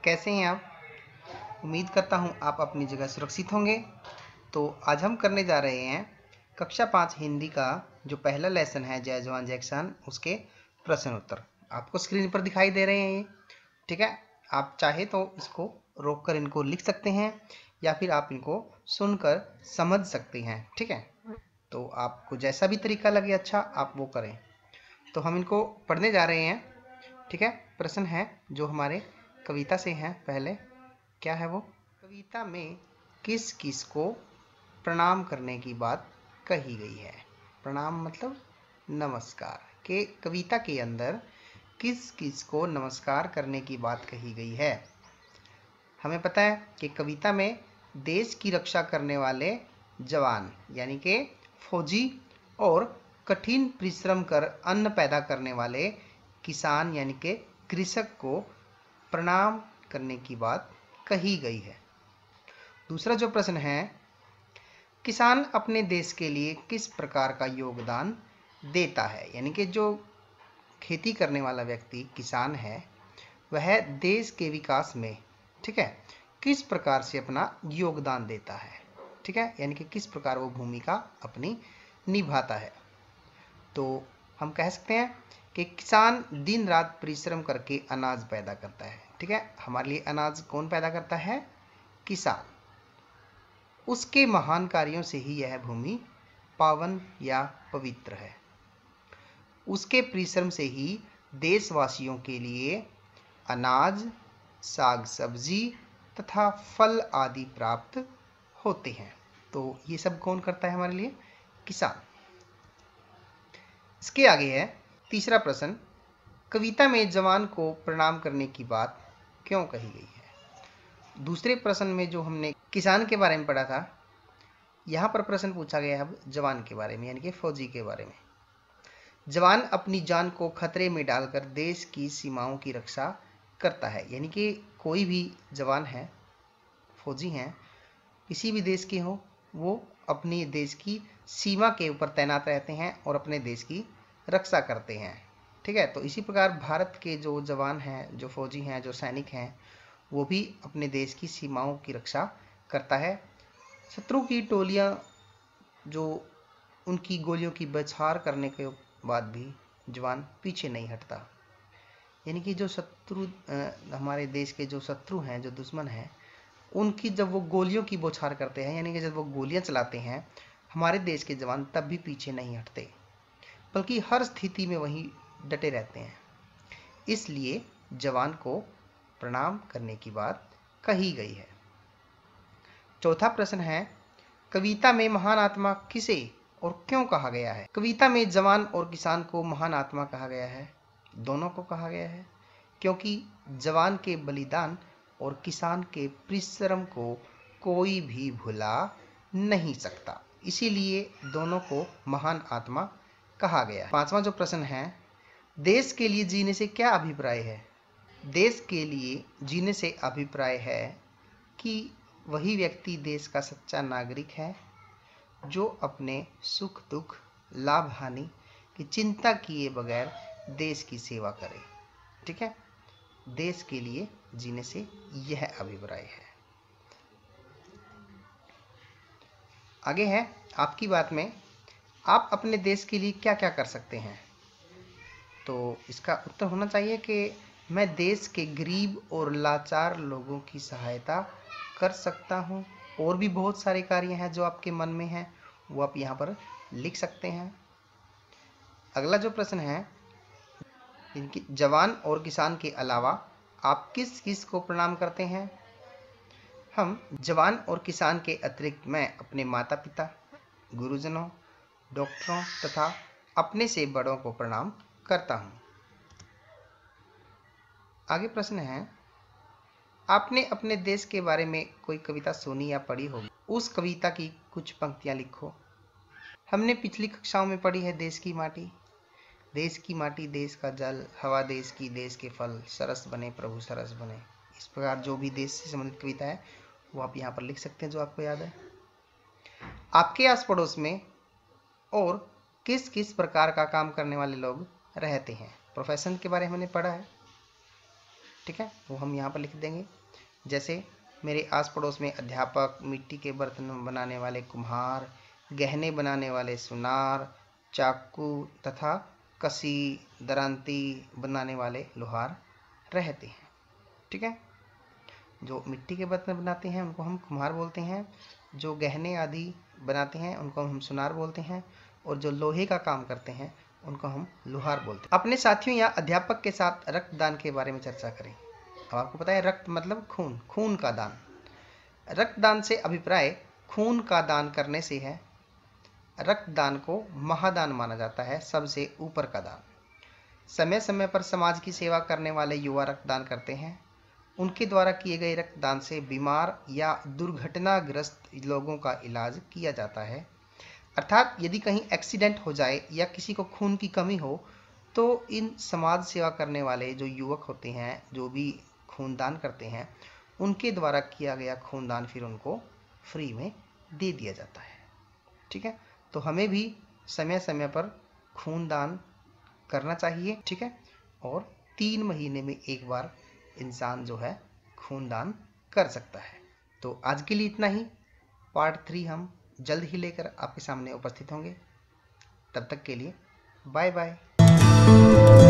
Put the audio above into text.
कैसे हैं आप? उम्मीद करता हूं आप अपनी जगह सुरक्षित होंगे। तो आज हम करने जा रहे हैं कक्षा 5 हिंदी का जो पहला लेसन है जय जवान जय किसान, उसके प्रश्न उत्तर आपको स्क्रीन पर दिखाई दे रहे हैं ये। ठीक है, आप चाहे तो इसको रोककर इनको लिख सकते हैं या फिर आप इनको सुनकर समझ सकते हैं। ठीक है, तो आपको जैसा भी तरीका लगे अच्छा आप वो करें। तो हम इनको पढ़ने जा रहे हैं। ठीक है, प्रश्न है जो हमारे कविता से हैं। पहले क्या है वो? कविता में किस किस को प्रणाम करने की बात कही गई है? प्रणाम मतलब नमस्कार। के कविता के अंदर किस किस को नमस्कार करने की बात कही गई है? हमें पता है कि कविता में देश की रक्षा करने वाले जवान यानी कि फौजी और कठिन परिश्रम कर अन्न पैदा करने वाले किसान यानी कि कृषक को प्रणाम करने की बात कही गई है। दूसरा जो प्रश्न है, किसान अपने देश के लिए किस प्रकार का योगदान देता है? यानी कि जो खेती करने वाला व्यक्ति किसान है वह देश के विकास में, ठीक है, किस प्रकार से अपना योगदान देता है? ठीक है, यानी कि किस प्रकार वो भूमिका अपनी निभाता है। तो हम कह सकते हैं कि किसान दिन रात परिश्रम करके अनाज पैदा करता है। ठीक है, हमारे लिए अनाज कौन पैदा करता है? किसान। उसके महान कार्यों से ही यह भूमि पावन या पवित्र है। उसके परिश्रम से ही देशवासियों के लिए अनाज, साग सब्जी तथा फल आदि प्राप्त होते हैं। तो ये सब कौन करता है हमारे लिए? किसान। इसके आगे है तीसरा प्रश्न, कविता में जवान को प्रणाम करने की बात क्यों कही गई है? दूसरे प्रश्न में जो हमने किसान के बारे में पढ़ा था, यहाँ पर प्रश्न पूछा गया है अब जवान के बारे में यानी कि फौजी के बारे में। जवान अपनी जान को खतरे में डालकर देश की सीमाओं की रक्षा करता है। यानी कि कोई भी जवान है, फौजी हैं, किसी भी देश के हो, वो अपने देश की सीमा के ऊपर तैनात रहते हैं और अपने देश की रक्षा करते हैं। ठीक है, तो इसी प्रकार भारत के जो जवान हैं, जो फौजी हैं, जो सैनिक हैं, वो भी अपने देश की सीमाओं की रक्षा करता है। शत्रु की टोलियां जो उनकी गोलियों की बौछार करने के बाद भी जवान पीछे नहीं हटता। यानी कि जो शत्रु हमारे देश के जो शत्रु हैं, जो दुश्मन हैं, उनकी जब वो गोलियों की बौछार करते हैं, यानी कि जब वो गोलियां चलाते हैं, हमारे देश के जवान तब भी पीछे नहीं हटते, बल्कि हर स्थिति में वहीं डटे रहते हैं। इसलिए जवान को प्रणाम करने की बात कही गई है। चौथा प्रश्न है, कविता में महान आत्मा किसे और क्यों कहा गया है? कविता में जवान और किसान को महान आत्मा कहा गया है। दोनों को कहा गया है क्योंकि जवान के बलिदान और किसान के परिश्रम को कोई भी भुला नहीं सकता, इसीलिए दोनों को महान आत्मा कहा गया है। पांचवा जो प्रश्न है, देश के लिए जीने से क्या अभिप्राय है? देश के लिए जीने से अभिप्राय है कि वही व्यक्ति देश का सच्चा नागरिक है जो अपने सुख दुख, लाभ हानि की चिंता किए बगैर देश की सेवा करे। ठीक है, देश के लिए जीने से यह अभिप्राय है। आगे है आपकी बात में, आप अपने देश के लिए क्या क्या कर सकते हैं? तो इसका उत्तर होना चाहिए कि मैं देश के गरीब और लाचार लोगों की सहायता कर सकता हूँ। और भी बहुत सारे कार्य हैं जो आपके मन में हैं, वो आप यहाँ पर लिख सकते हैं। अगला जो प्रश्न है, जवान और किसान के अलावा आप किस किस को प्रणाम करते हैं? हम जवान और किसान के अतिरिक्त मैं अपने माता पिता, गुरुजनों, डॉक्टरों तथा अपने से बड़ों को प्रणाम करता हूँ। आगे प्रश्न है, आपने अपने देश के बारे में कोई कविता सुनी या पढ़ी होगी, उस कविता की कुछ पंक्तियां लिखो। हमने पिछली कक्षाओं में पढ़ी है देश की माटी, देश की माटी देश का जल, हवा देश की देश के फल, सरस बने प्रभु सरस बने। इस प्रकार जो भी देश से संबंधित कविता है वो आप यहाँ पर लिख सकते हैं जो आपको याद है। आपके आस पड़ोस में और किस किस प्रकार का काम करने वाले लोग रहते हैं? प्रोफेशन के बारे में हमने पढ़ा है। ठीक है, वो हम यहाँ पर लिख देंगे। जैसे मेरे आस पड़ोस में अध्यापक, मिट्टी के बर्तन बनाने वाले कुम्हार, गहने बनाने वाले सुनार, चाकू तथा कसी दरांती बनाने वाले लोहार रहते हैं। ठीक है, जो मिट्टी के बर्तन बनाते हैं उनको हम कुम्हार बोलते हैं, जो गहने आदि बनाते हैं उनको हम सुनार बोलते हैं, और जो लोहे का काम करते हैं उनको हम लोहार बोलते हैं। अपने साथियों या अध्यापक के साथ रक्तदान के बारे में चर्चा करें। अब आपको पता है रक्त मतलब खून, खून का दान। रक्तदान से अभिप्राय खून का दान करने से है। रक्तदान को महादान माना जाता है, सबसे ऊपर का दान। समय समय पर समाज की सेवा करने वाले युवा रक्तदान करते हैं। उनके द्वारा किए गए रक्तदान से बीमार या दुर्घटनाग्रस्त लोगों का इलाज किया जाता है। अर्थात यदि कहीं एक्सीडेंट हो जाए या किसी को खून की कमी हो तो इन समाज सेवा करने वाले जो युवक होते हैं, जो भी खूनदान करते हैं, उनके द्वारा किया गया खूनदान फिर उनको फ्री में दे दिया जाता है। ठीक है, तो हमें भी समय समय पर खूनदान करना चाहिए। ठीक है, और 3 महीने में एक बार इंसान जो है खूनदान कर सकता है। तो आज के लिए इतना ही। पार्ट 3 हम जल्द ही लेकर आपके सामने उपस्थित होंगे। तब तक के लिए बाय बाय।